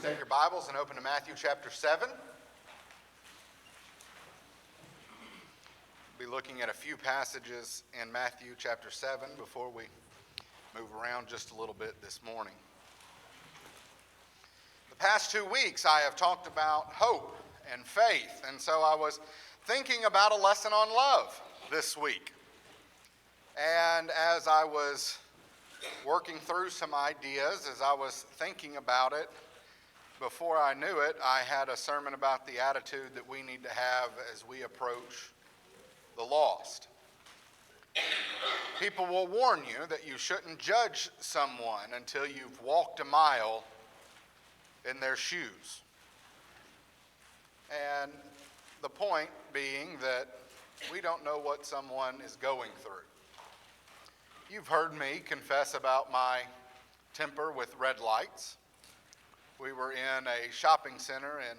Take your Bibles and open to Matthew chapter 7. We'll be looking at a few passages in Matthew chapter 7 before we move around just a little bit this morning. The past 2 weeks I have talked about hope and faith, and so I was thinking about a lesson on love this week. And as I was working through some ideas, as I was thinking about it, before I knew it, I had a sermon about the attitude that we need to have as we approach the lost. People will warn you that you shouldn't judge someone until you've walked a mile in their shoes. And the point being that we don't know what someone is going through. You've heard me confess about my temper with red lights. We were in a shopping center in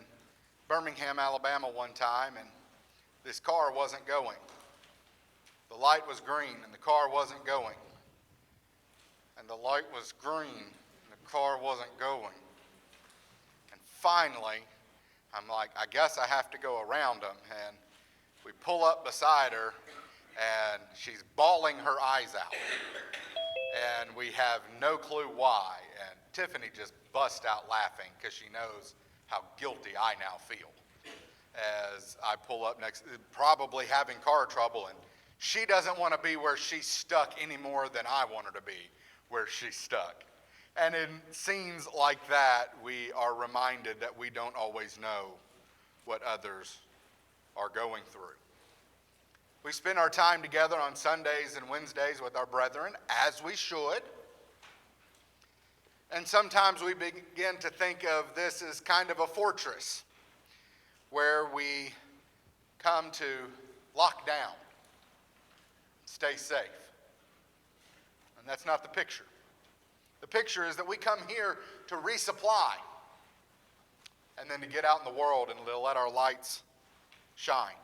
Birmingham, Alabama one time, and this car wasn't going. The light was green and the car wasn't going. And the light was green and the car wasn't going. And finally, I'm like, I guess I have to go around them. And we pull up beside her and she's bawling her eyes out. And we have no clue why. And Tiffany just busts out laughing because she knows how guilty I now feel as I pull up next, probably having car trouble, and she doesn't want to be where she's stuck any more than I want her to be where she's stuck. And in scenes like that, we are reminded that we don't always know what others are going through. We spend our time together on Sundays and Wednesdays with our brethren, as we should. And sometimes we begin to think of this as kind of a fortress where we come to lock down, stay safe. And that's not the picture. The picture is that we come here to resupply and then to get out in the world and to let our lights shine.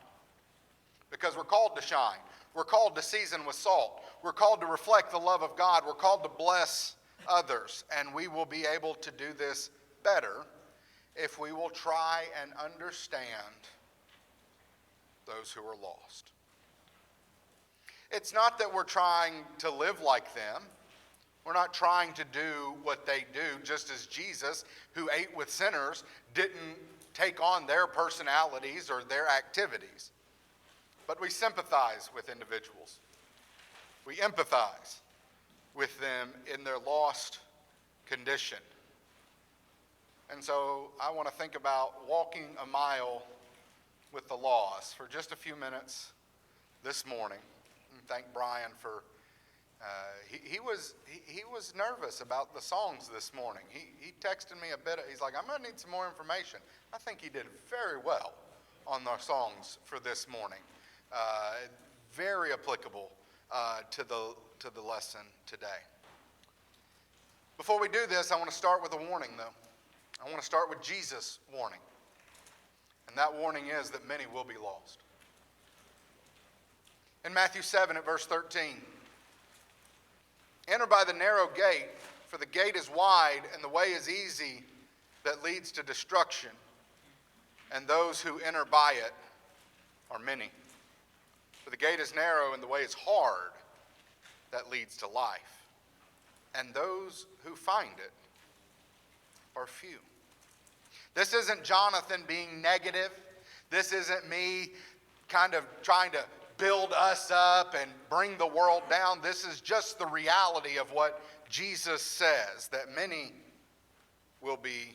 Because we're called to shine. We're called to season with salt. We're called to reflect the love of God. We're called to bless others. And we will be able to do this better if we will try and understand those who are lost. It's not that we're trying to live like them. We're not trying to do what they do, just as Jesus, who ate with sinners, didn't take on their personalities or their activities. But we sympathize with individuals. We empathize with them in their lost condition. And so I want to think about walking a mile with the lost for just a few minutes this morning. And thank Brian for, he was nervous about the songs this morning. He texted me a bit, he's like, I'm going to need some more information. I think he did very well on our songs for this morning. Very applicable to the lesson today. Before we do this, I want to start with a warning, though. I want to start with Jesus' warning. And that warning is that many will be lost. In Matthew 7 at verse 13, enter by the narrow gate, for the gate is wide and the way is easy that leads to destruction, and those who enter by it are many. For the gate is narrow and the way is hard that leads to life, and those who find it are few. This isn't Jonathan being negative. This isn't me kind of trying to build us up and bring the world down. This is just the reality of what Jesus says, that many will be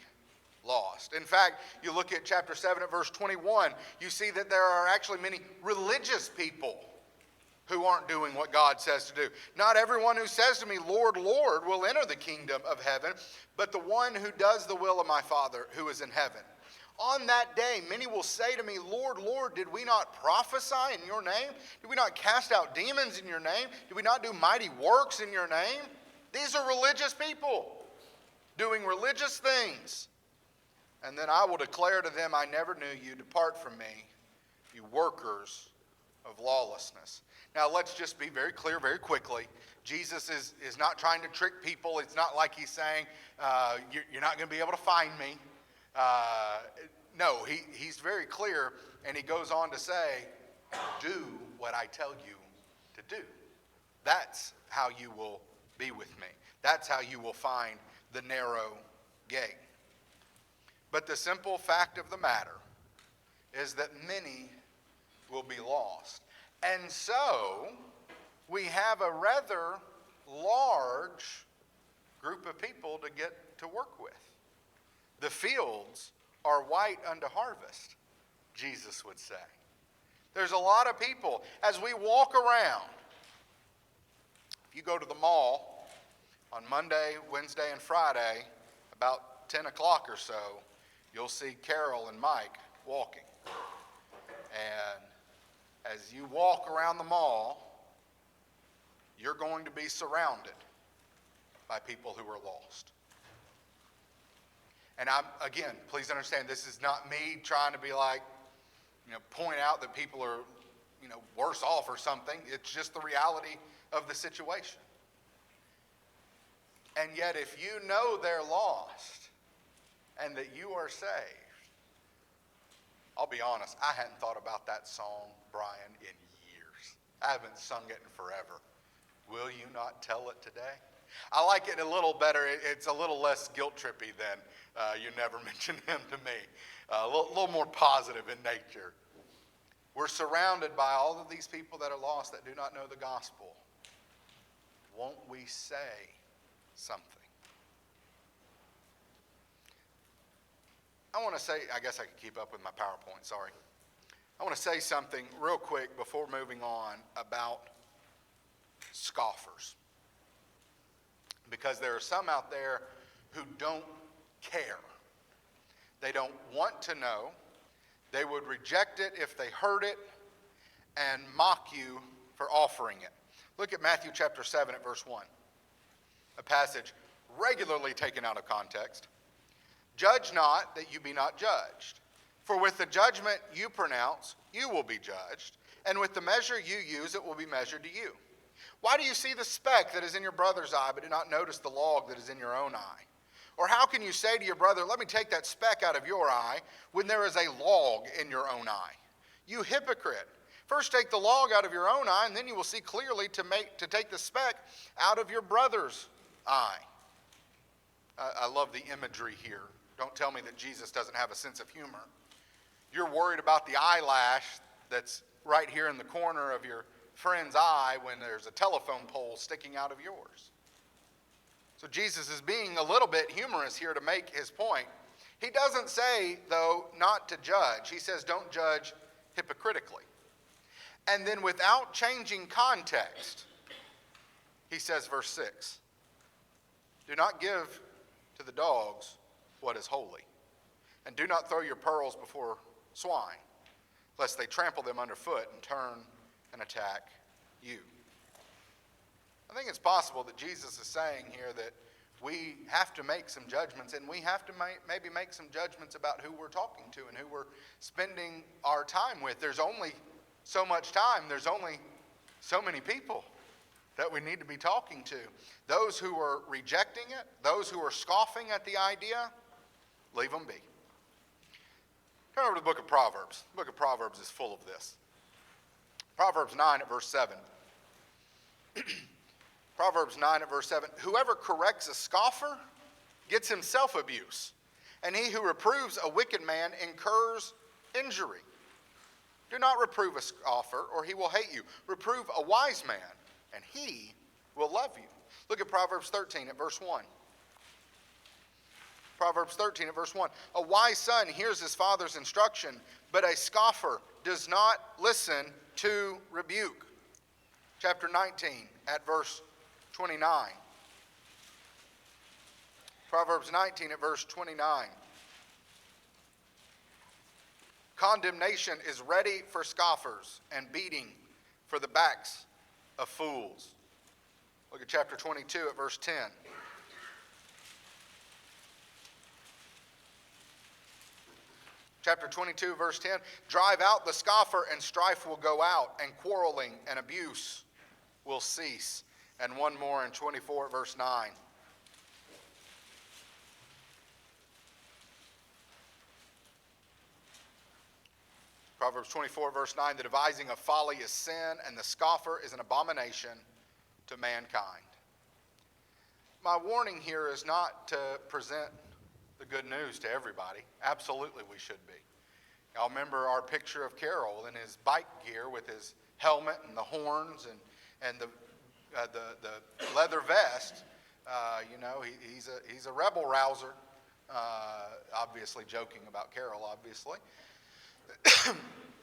lost. In fact, you look at chapter 7 at verse 21, you see that there are actually many religious people who aren't doing what God says to do. Not everyone who says to me, Lord, Lord, will enter the kingdom of heaven, but the one who does the will of my Father who is in heaven. On that day, many will say to me, Lord, Lord, did we not prophesy in your name? Did we not cast out demons in your name? Did we not do mighty works in your name? These are religious people doing religious things. And then I will declare to them, I never knew you. Depart from me, you workers of lawlessness. Now, let's just be very clear very quickly. Jesus is not trying to trick people. It's not like he's saying, you're not going to be able to find me. No, he's very clear, and he goes on to say, do what I tell you to do. That's how you will be with me. That's how you will find the narrow gate. But the simple fact of the matter is that many will be lost. And so we have a rather large group of people to get to work with. The fields are white unto harvest, Jesus would say. There's a lot of people. As we walk around, if you go to the mall on Monday, Wednesday, and Friday, about 10 o'clock or so, you'll see Carol and Mike walking. And as you walk around the mall, you're going to be surrounded by people who are lost. And again, please understand, this is not me trying to be like, point out that people are, worse off or something. It's just the reality of the situation. And yet, if you know they're lost and that you are saved, I'll be honest, I hadn't thought about that song, Brian, in years. I haven't sung it in forever. Will you not tell it today? I like it a little better. It's a little less guilt-trippy than You Never Mention Him to Me. A little more positive in nature. We're surrounded by all of these people that are lost that do not know the gospel. Won't we say something? I want to say, I guess I can keep up with my PowerPoint, sorry. I want to say something real quick before moving on about scoffers. Because there are some out there who don't care. They don't want to know. They would reject it if they heard it and mock you for offering it. Look at Matthew chapter 7 at verse 1. A passage regularly taken out of context. Judge not that you be not judged. For with the judgment you pronounce, you will be judged. And with the measure you use, it will be measured to you. Why do you see the speck that is in your brother's eye, but do not notice the log that is in your own eye? Or how can you say to your brother, let me take that speck out of your eye, when there is a log in your own eye? You hypocrite. First take the log out of your own eye, and then you will see clearly to take the speck out of your brother's eye. I love the imagery here. Don't tell me that Jesus doesn't have a sense of humor. You're worried about the eyelash that's right here in the corner of your friend's eye when there's a telephone pole sticking out of yours. So Jesus is being a little bit humorous here to make his point. He doesn't say, though, not to judge. He says, don't judge hypocritically. And then without changing context, he says, verse 6, do not give to the dogs what is holy, and do not throw your pearls before swine, lest they trample them underfoot and turn and attack you. I think it's possible that Jesus is saying here that we have to make some judgments, and we have to maybe make some judgments about who we're talking to and who we're spending our time with. There's only so much time. There's only so many people that we need to be talking to. Those who are rejecting it, those who are scoffing at the idea, leave them be. Turn over to the book of Proverbs. The book of Proverbs is full of this. Proverbs 9 at verse 7. Proverbs 9 at verse 7. Whoever corrects a scoffer gets himself abuse, and he who reproves a wicked man incurs injury. Do not reprove a scoffer, or he will hate you. Reprove a wise man, and he will love you. Look at Proverbs 13 at verse 1. Proverbs 13 at verse 1. A wise son hears his father's instruction, but a scoffer does not listen to rebuke. Chapter 19 at verse 29. Proverbs 19 at verse 29. Condemnation is ready for scoffers, and beating for the backs of fools. Look at chapter 22 at verse 10. Chapter 22, verse 10, drive out the scoffer and strife will go out, and quarreling and abuse will cease. And one more in 24, verse 9. Proverbs 24, verse 9, the devising of folly is sin, and the scoffer is an abomination to mankind. My warning here is not to present the good news to everybody. Absolutely we should be. Y'all remember our picture of Carol in his bike gear with his helmet and the horns and the leather vest. He's a rebel rouser. Obviously joking about Carol, obviously.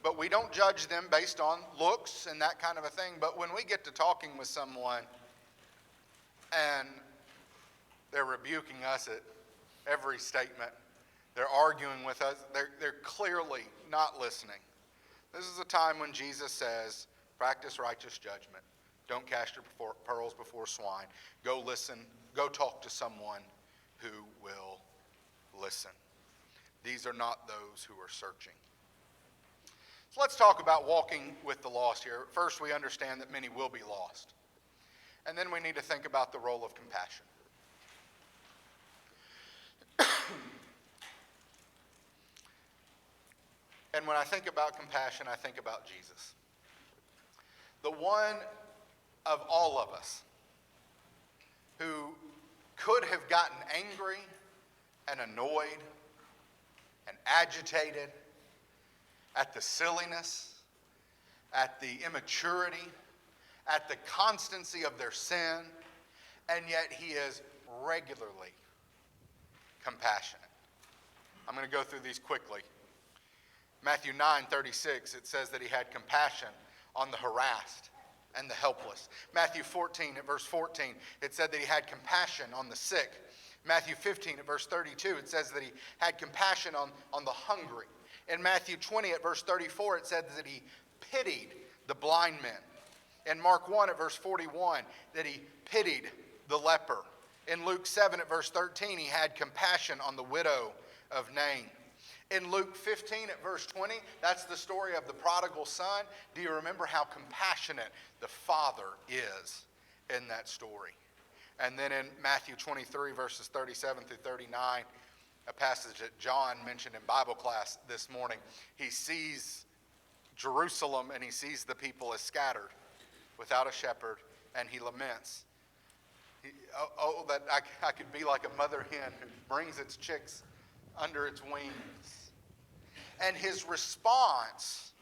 But we don't judge them based on looks and that kind of a thing. But when we get to talking with someone and they're rebuking us at every statement, they're arguing with us, they're clearly not listening. This is a time when Jesus says, practice righteous judgment. Don't cast your pearls before swine. Go listen, go talk to someone who will listen. These are not those who are searching. So let's talk about walking with the lost here. First, we understand that many will be lost. And then we need to think about the role of compassion. And when I think about compassion, I think about Jesus. The one of all of us who could have gotten angry and annoyed and agitated at the silliness, at the immaturity, at the constancy of their sin, and yet he is regularly compassionate. I'm going to go through these quickly. Matthew 9:36, it says that he had compassion on the harassed and the helpless. Matthew 14 at verse 14, it said that he had compassion on the sick. Matthew 15 at verse 32, it says that he had compassion on the hungry. In Matthew 20 at verse 34, it said that he pitied the blind men. In Mark 1 at verse 41, that he pitied the leper. In Luke 7 at verse 13, he had compassion on the widow of Nain. In Luke 15 at verse 20, that's the story of the prodigal son. Do you remember how compassionate the father is in that story? And then in Matthew 23 verses 37 through 39, a passage that John mentioned in Bible class this morning, he sees Jerusalem and he sees the people as scattered without a shepherd, and he laments. That I could be like a mother hen who brings its chicks under its wings. And his response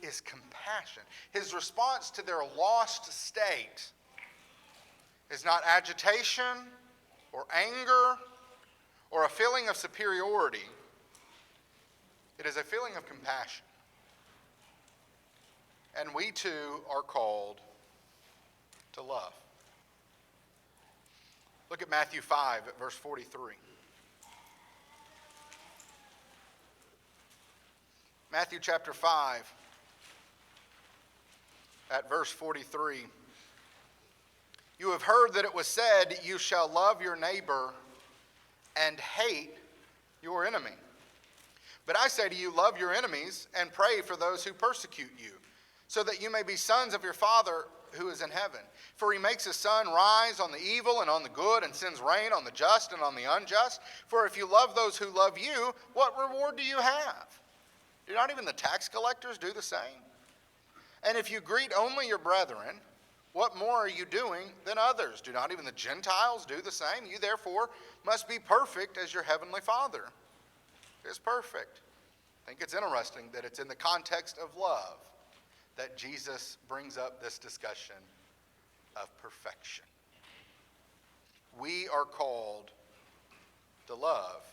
is compassion. His response to their lost state is not agitation or anger or a feeling of superiority. It is a feeling of compassion. And we too are called to love. Look at Matthew 5 at verse 43. Matthew chapter 5 at verse 43. You have heard that it was said, you shall love your neighbor and hate your enemy. But I say to you, love your enemies and pray for those who persecute you, so that you may be sons of your Father who is in heaven. For he makes his sun rise on the evil and on the good, and sends rain on the just and on the unjust. For if you love those who love you, what reward do you have? Do not even the tax collectors do the same? And if you greet only your brethren, what more are you doing than others? Do not even the Gentiles do the same? You therefore must be perfect as your heavenly Father is perfect. I think it's interesting that it's in the context of love that Jesus brings up this discussion of perfection. We are called to love,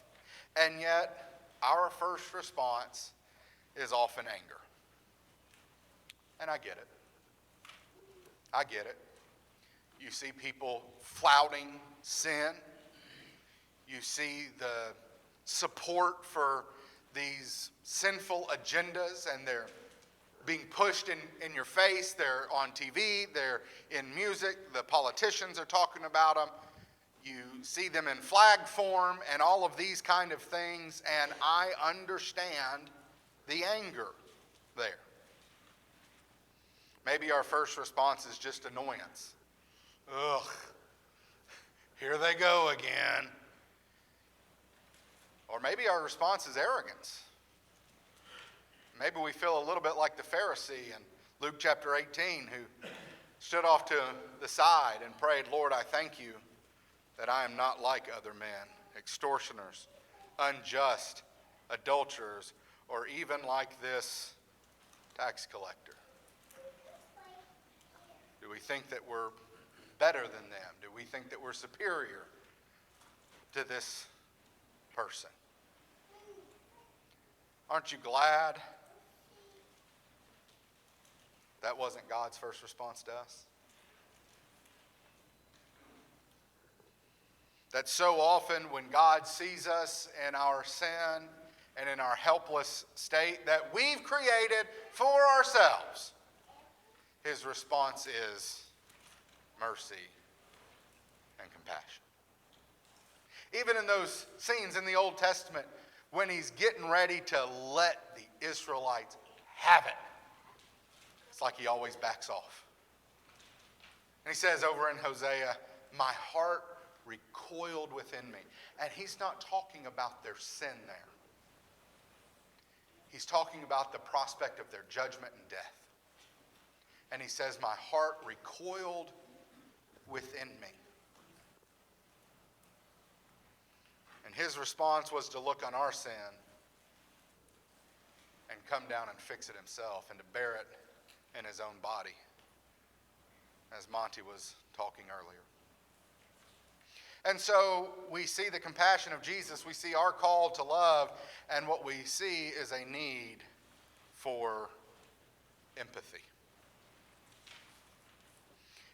and yet our first response is often anger. And I get it. I get it. You see people flouting sin. You see the support for these sinful agendas, and they're being pushed in your face. They're on TV. They're in music. The politicians are talking about them. You see them in flag form and all of these kind of things, and I understand the anger there. Maybe our first response is just annoyance. Ugh, here they go again. Or maybe our response is arrogance. Maybe we feel a little bit like the Pharisee in Luke chapter 18 who stood off to the side and prayed, Lord, I thank you that I am not like other men, extortioners, unjust, adulterers, or even like this tax collector. Do we think that we're better than them? Do we think that we're superior to this person? Aren't you glad that wasn't God's first response to us? That so often when God sees us in our sin and in our helpless state that we've created for ourselves, his response is mercy and compassion. Even in those scenes in the Old Testament when he's getting ready to let the Israelites have it, it's like he always backs off. And he says over in Hosea, my heart recoiled within me. And he's not talking about their sin there. He's talking about the prospect of their judgment and death. And he says, my heart recoiled within me. And his response was to look on our sin and come down and fix it himself and to bear it in his own body, as Monty was talking earlier. And so we see the compassion of Jesus, we see our call to love, and what we see is a need for empathy.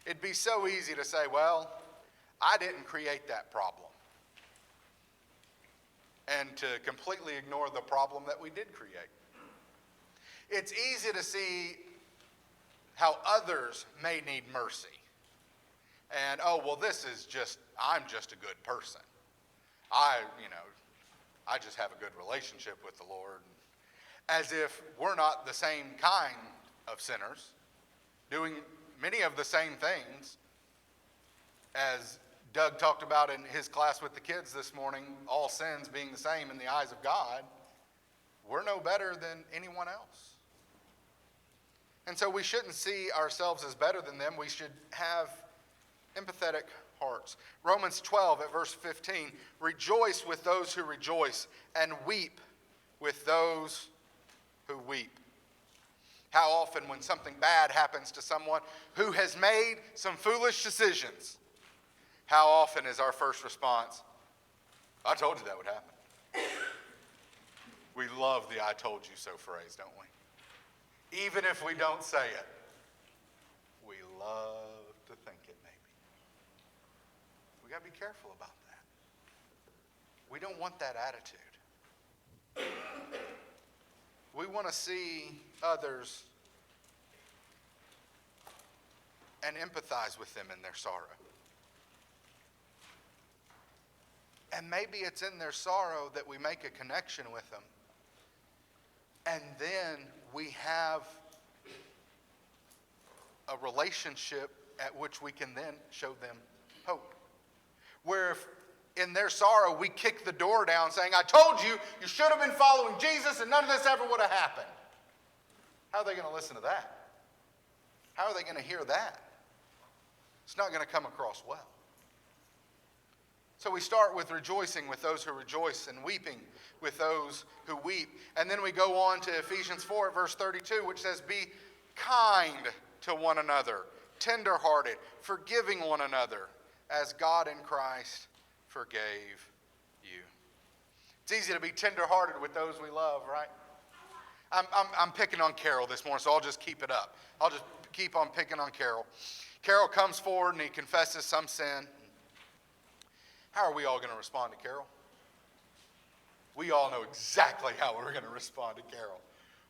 It'd be so easy to say, well, I didn't create that problem, and to completely ignore the problem that we did create. It's easy to see how others may need mercy. And, oh, well, I'm just a good person. I just have a good relationship with the Lord. As if we're not the same kind of sinners, doing many of the same things. As Doug talked about in his class with the kids this morning, all sins being the same in the eyes of God, we're no better than anyone else. And so we shouldn't see ourselves as better than them. We should have empathetic hearts. Romans 12 at verse 15, rejoice with those who rejoice and weep with those who weep. How often when something bad happens to someone who has made some foolish decisions, how often is our first response, I told you that would happen. We love the I told you so phrase, don't we? Even if we don't say it, we love to think it maybe. We got to be careful about that. We don't want that attitude. We want to see others and empathize with them in their sorrow. And maybe it's in their sorrow that we make a connection with them. And then we have a relationship at which we can then show them hope. Where if in their sorrow we kick the door down saying, I told you, you should have been following Jesus and none of this ever would have happened. How are they going to listen to that? How are they going to hear that? It's not going to come across well. So we start with rejoicing with those who rejoice and weeping with those who weep. And then we go on to Ephesians 4 verse 32, which says, be kind to one another, tenderhearted, forgiving one another, as God in Christ forgave you. It's easy to be tenderhearted with those we love, right? I'm picking on Carol this morning, so I'll just keep it up. I'll just keep on picking on Carol. Carol comes forward and he confesses some sin. How are we all going to respond to Carol? We all know exactly how we're going to respond to Carol.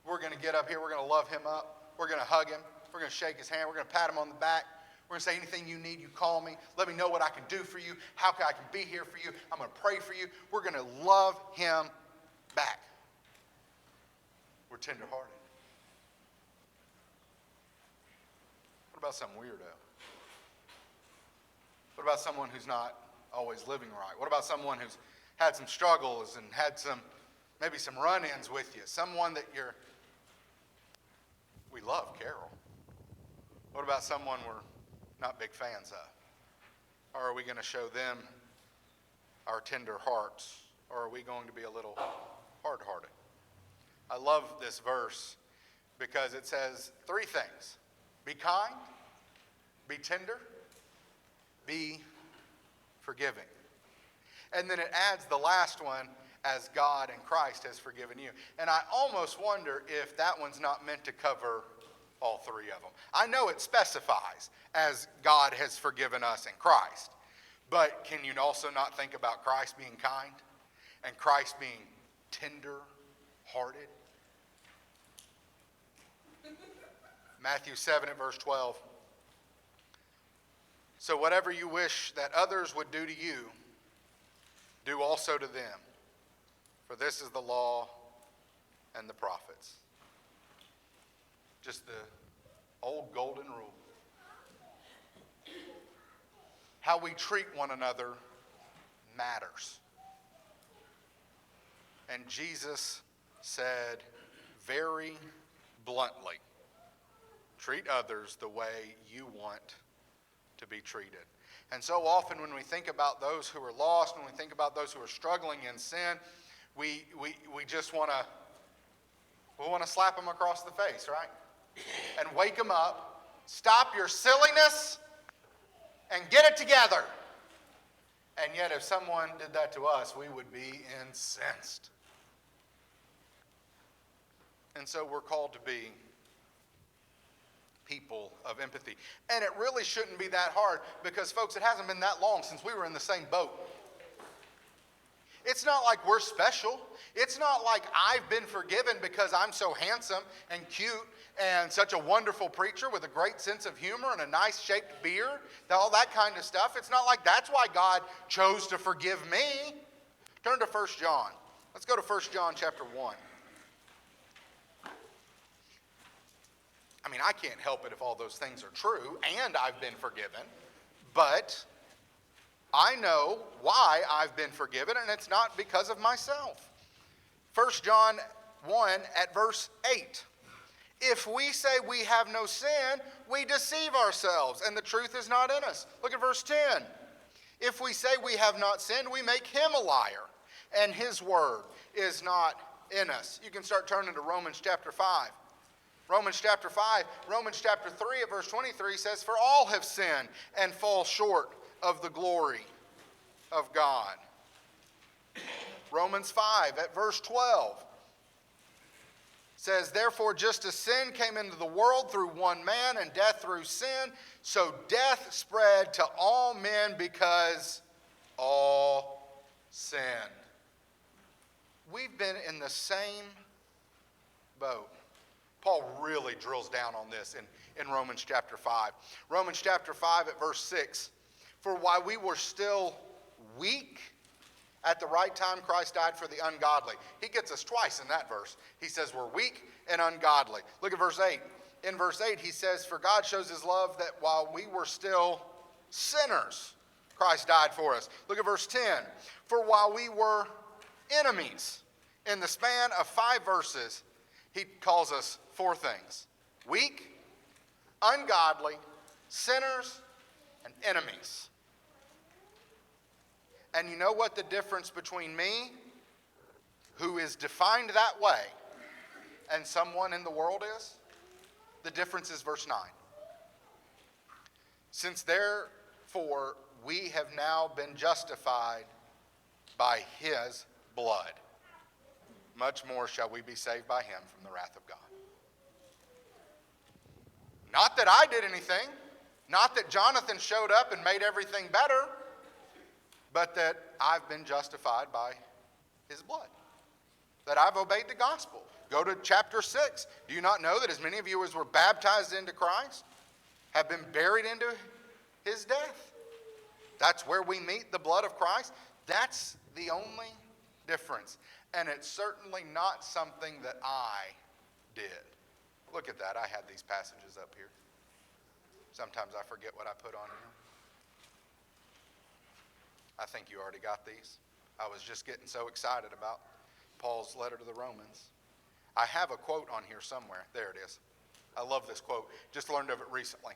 We're going to get up here. We're going to love him up. We're going to hug him. We're going to shake his hand. We're going to pat him on the back. We're going to say, anything you need, you call me. Let me know what I can do for you, how I can be here for you. I'm going to pray for you. We're going to love him back. We're tenderhearted. What about some weirdo? What about someone who's not always living right? What about someone who's had some struggles and had maybe some run-ins with you? Someone that you're we love Carol. What about someone we're not big fans of? Or are we going to show them our tender hearts? Or are we going to be a little hard-hearted? I love this verse because it says three things. Be kind, be tender, be forgiving. And then it adds the last one, as God and Christ has forgiven you. And I almost wonder if that one's not meant to cover all three of them. I know it specifies as God has forgiven us in Christ. But can you also not think about Christ being kind and Christ being tender-hearted? Matthew 7 at verse 12. So whatever you wish that others would do to you, do also to them. For this is the law and the prophets. Just the old golden rule. How we treat one another matters. And Jesus said very bluntly, treat others the way you want to be treated. And so often when we think about those who are lost, when we think about those who are struggling in sin, we just want to slap them across the face, right? And wake them up. Stop your silliness and get it together. And yet if someone did that to us, we would be incensed. And so we're called to be people of empathy. And it really shouldn't be that hard because, folks, it hasn't been that long since we were in the same boat. It's not like we're special. It's not like I've been forgiven because I'm so handsome and cute and such a wonderful preacher with a great sense of humor and a nice shaped beard, all that kind of stuff. It's not like that's why God chose to forgive me. Turn to 1 John. Let's go to 1 John chapter 1. I mean, I can't help it if all those things are true and I've been forgiven, but I know why I've been forgiven, and it's not because of myself. 1 John 1 at verse 8. If we say we have no sin, we deceive ourselves, and the truth is not in us. Look at verse 10. If we say we have not sinned, we make him a liar, and his word is not in us. You can start turning to Romans chapter 5. Romans chapter 5, Romans chapter 3 at verse 23 says, for all have sinned and fall short of the glory of God. Romans 5 at verse 12 says, therefore just as sin came into the world through one man and death through sin, so death spread to all men because all sinned. We've been in the same boat. Paul really drills down on this in Romans chapter 5. Romans chapter 5 at verse 6. For while we were still weak, at the right time Christ died for the ungodly. He gets us twice in that verse. He says we're weak and ungodly. Look at verse 8. In verse 8 he says, for God shows his love that while we were still sinners, Christ died for us. Look at verse 10. For while we were enemies, in the span of 5 verses, he calls us 4 things. Weak, ungodly, sinners, and enemies. And you know what the difference between me, who is defined that way, and someone in the world is? The difference is verse 9. Since therefore we have now been justified by his blood, much more shall we be saved by him from the wrath of God. Not that I did anything, not that Jonathan showed up and made everything better, but that I've been justified by his blood, that I've obeyed the gospel. Go to chapter 6. Do you not know that as many of you as were baptized into Christ have been buried into his death? That's where we meet the blood of Christ. That's the only difference. And it's certainly not something that I did. Look at that. I had these passages up here. Sometimes I forget what I put on here. I think you already got these. I was just getting so excited about Paul's letter to the Romans. I have a quote on here somewhere. There it is. I love this quote. Just learned of it recently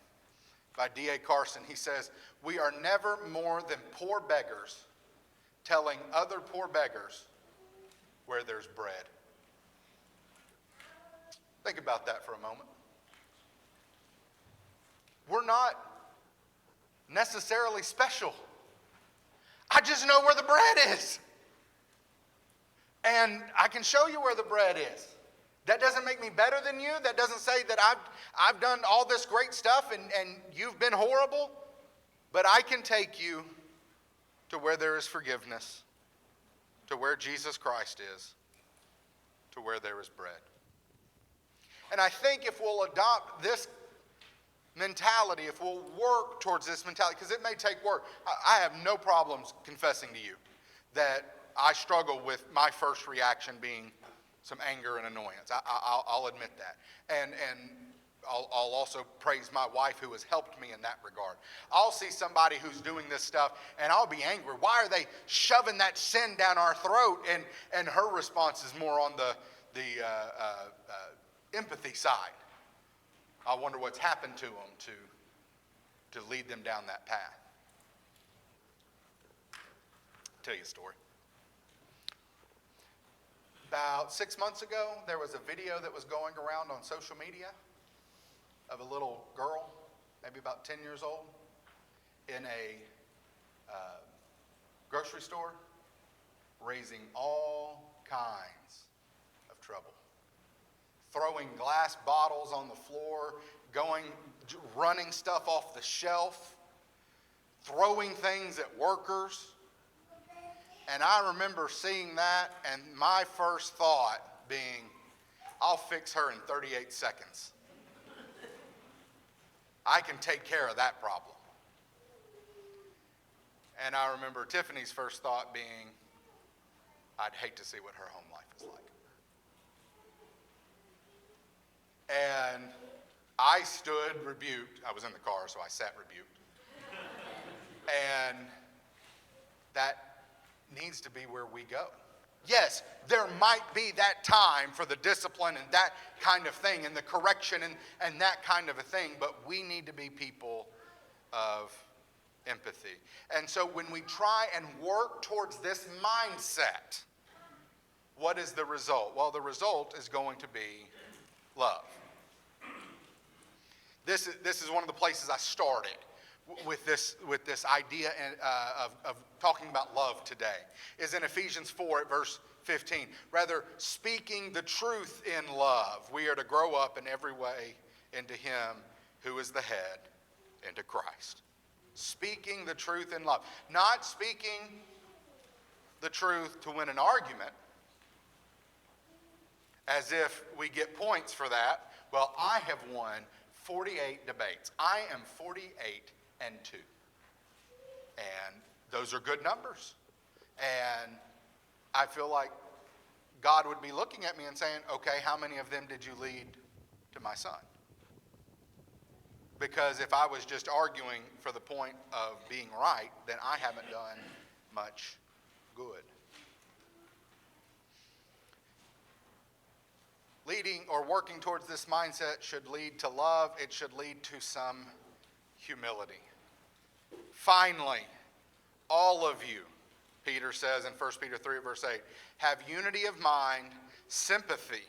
by D.A. Carson. He says, "We are never more than poor beggars telling other poor beggars where there's bread." Think about that for a moment. We're not necessarily special. I just know where the bread is. And I can show you where the bread is. That doesn't make me better than you. That doesn't say that I've done all this great stuff and you've been horrible. But I can take you to where there is forgiveness, to where Jesus Christ is, to where there is bread. And I think if we'll adopt this mentality, if we'll work towards this mentality, because it may take work. I have no problems confessing to you that I struggle with my first reaction being some anger and annoyance. I'll admit that. And I'll also praise my wife who has helped me in that regard. I'll see somebody who's doing this stuff and I'll be angry. Why are they shoving that sin down our throat? And her response is more on the empathy side. I wonder what's happened to them to lead them down that path. I'll tell you a story. About 6 months ago, there was a video that was going around on social media of a little girl, maybe about 10 years old, in a grocery store, raising all kinds of trouble. Throwing glass bottles on the floor, running stuff off the shelf, throwing things at workers. And I remember seeing that and my first thought being, I'll fix her in 38 seconds. I can take care of that problem. And I remember Tiffany's first thought being, I'd hate to see what her home life is like. And I stood rebuked. I was in the car, so I sat rebuked. And that needs to be where we go. Yes, there might be that time for the discipline and that kind of thing and the correction and that kind of a thing, but we need to be people of empathy. And so when we try and work towards this mindset, what is the result? Well, the result is going to be love. This is one of the places I started with this idea of talking about love today, is in Ephesians 4 at verse 15. Rather, speaking the truth in love, we are to grow up in every way into him who is the head, into Christ. Speaking the truth in love. Not speaking the truth to win an argument, as if we get points for that. Well, I have won 48 debates. I am 48-2. And those are good numbers. And I feel like God would be looking at me and saying, okay, how many of them did you lead to my son? Because if I was just arguing for the point of being right, then I haven't done much good. Leading or working towards this mindset should lead to love. It should lead to some humility. Finally, all of you, Peter says in 1 Peter 3 verse 8, have unity of mind, sympathy,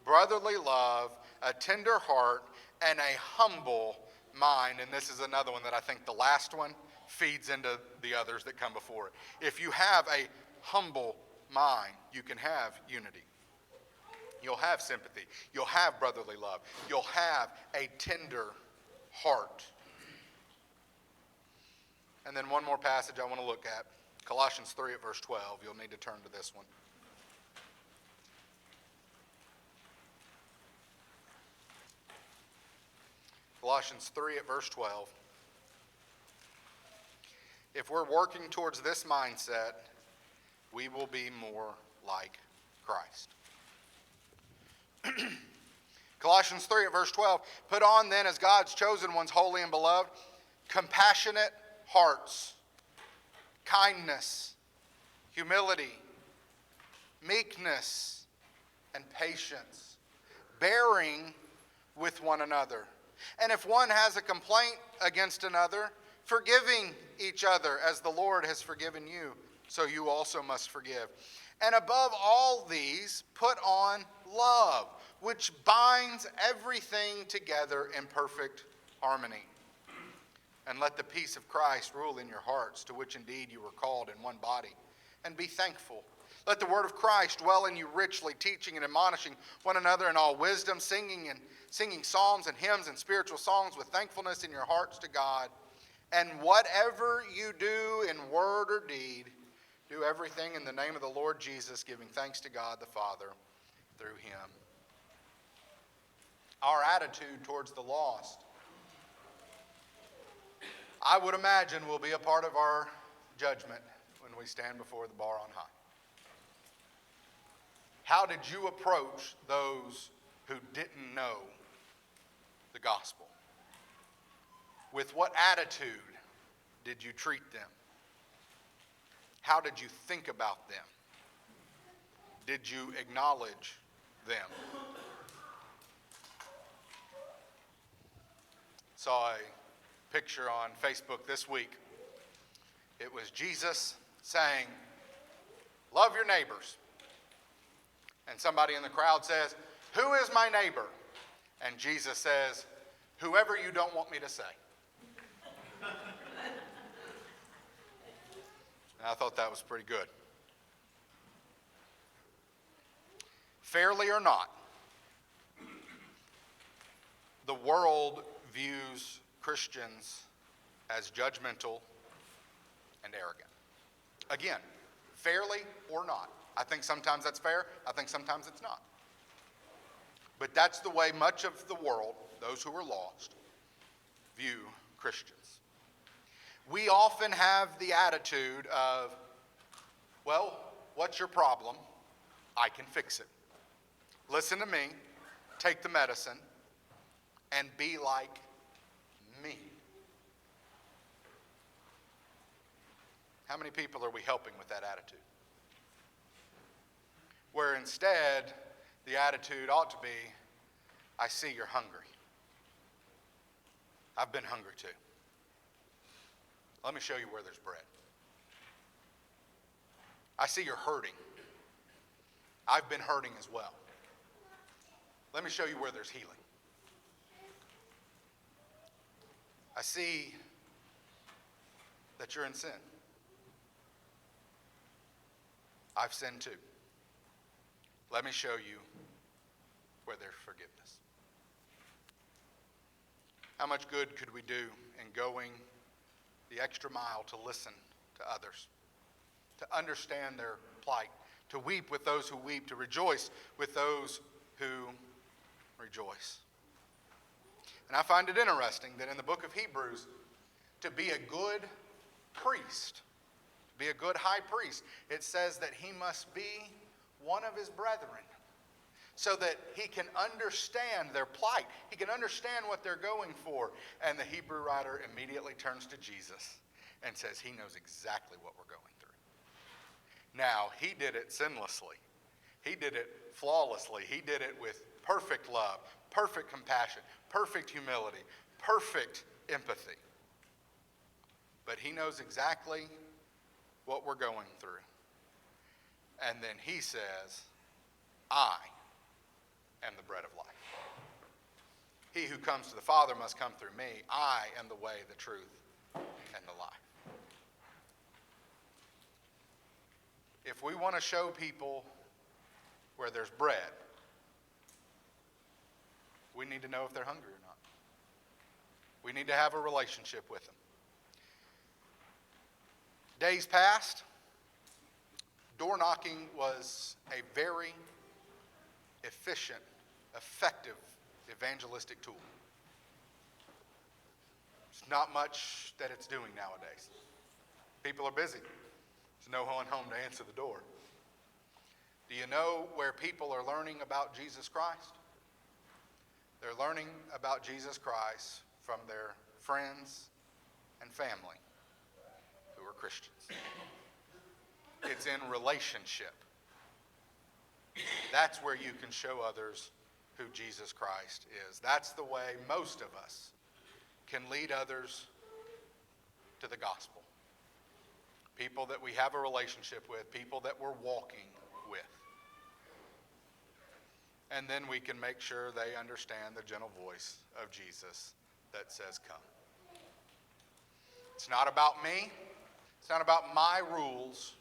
brotherly love, a tender heart, and a humble mind. And this is another one that I think the last one feeds into the others that come before it. If you have a humble mind, you can have unity. You'll have sympathy. You'll have brotherly love. You'll have a tender heart. And then one more passage I want to look at. Colossians 3 at verse 12. You'll need to turn to this one. Colossians 3 at verse 12. If we're working towards this mindset, we will be more like Christ. Colossians 3 at verse 12. Put on then as God's chosen ones, holy and beloved, compassionate hearts, kindness, humility, meekness, and patience, bearing with one another. And if one has a complaint against another, forgiving each other as the Lord has forgiven you, so you also must forgive. And above all these, put on love, which binds everything together in perfect harmony. And let the peace of Christ rule in your hearts, to which indeed you were called in one body. And be thankful. Let the word of Christ dwell in you richly, teaching and admonishing one another in all wisdom, singing psalms and hymns and spiritual songs with thankfulness in your hearts to God. And whatever you do in word or deed, do everything in the name of the Lord Jesus, giving thanks to God the Father through him. Our attitude towards the lost, I would imagine, will be a part of our judgment when we stand before the bar on high. How did you approach those who didn't know the gospel? With what attitude did you treat them? How did you think about them? Did you acknowledge them? Saw a picture on Facebook this week. It was Jesus saying, "Love your neighbors." And somebody in the crowd says, "Who is my neighbor?" And Jesus says, "Whoever you don't want me to say." And I thought that was pretty good. Fairly or not, the world views Christians as judgmental and arrogant. Again, fairly or not. I think sometimes that's fair. I think sometimes it's not. But that's the way much of the world, those who are lost, view Christians. We often have the attitude of, well, what's your problem? I can fix it. Listen to me, take the medicine, and be like me. How many people are we helping with that attitude? Where instead, the attitude ought to be, I see you're hungry. I've been hungry too. Let me show you where there's bread. I see you're hurting. I've been hurting as well. Let me show you where there's healing. I see that you're in sin. I've sinned too. Let me show you where there's forgiveness. How much good could we do in going the extra mile to listen to others, to understand their plight, to weep with those who weep, to rejoice with those who rejoice? And I find it interesting that in the book of Hebrews, to be a good priest, to be a good high priest, it says that he must be one of his brethren, so that he can understand their plight. He can understand what they're going for. And the Hebrew writer immediately turns to Jesus and says he knows exactly what we're going through. Now, he did it sinlessly. He did it flawlessly. He did it with perfect love, perfect compassion, perfect humility, perfect empathy. But he knows exactly what we're going through. And then he says, I am the bread of life. He who comes to the Father must come through me. I am the way, the truth, and the life. If we want to show people where there's bread, we need to know if they're hungry or not. We need to have a relationship with them. Days past, door knocking was a very efficient, effective evangelistic tool. It's not much that it's doing nowadays. People are busy. There's no one home to answer the door. Do you know where people are learning about Jesus Christ? They're learning about Jesus Christ from their friends and family who are Christians. It's in relationship. That's where you can show others who Jesus Christ is. That's the way most of us can lead others to the gospel. People that we have a relationship with, people that we're walking with. And then we can make sure they understand the gentle voice of Jesus that says, come. It's not about me. It's not about my rules.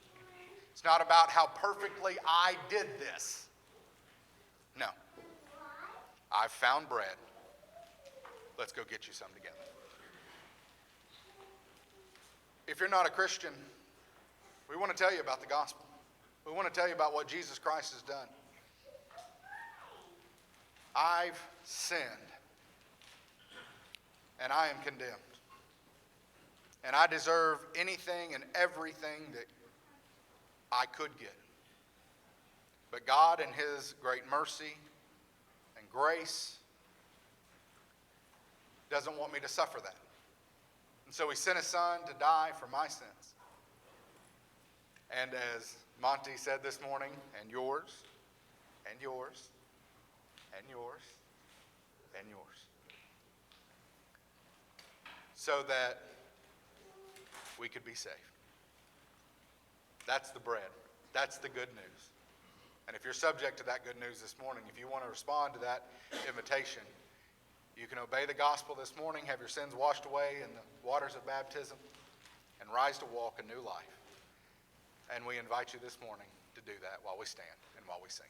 It's not about how perfectly I did this. No. I've found bread. Let's go get you some together. If you're not a Christian, we want to tell you about the gospel. We want to tell you about what Jesus Christ has done. I've sinned, and I am condemned. And I deserve anything and everything that I could get. But God, in His great mercy and grace, doesn't want me to suffer that. And so He sent His Son to die for my sins. And as Monty said this morning, and yours, and yours, and yours, and yours. So that we could be saved. That's the bread. That's the good news. And if you're subject to that good news this morning, if you want to respond to that invitation, you can obey the gospel this morning, have your sins washed away in the waters of baptism, and rise to walk a new life. And we invite you this morning to do that while we stand and while we sing.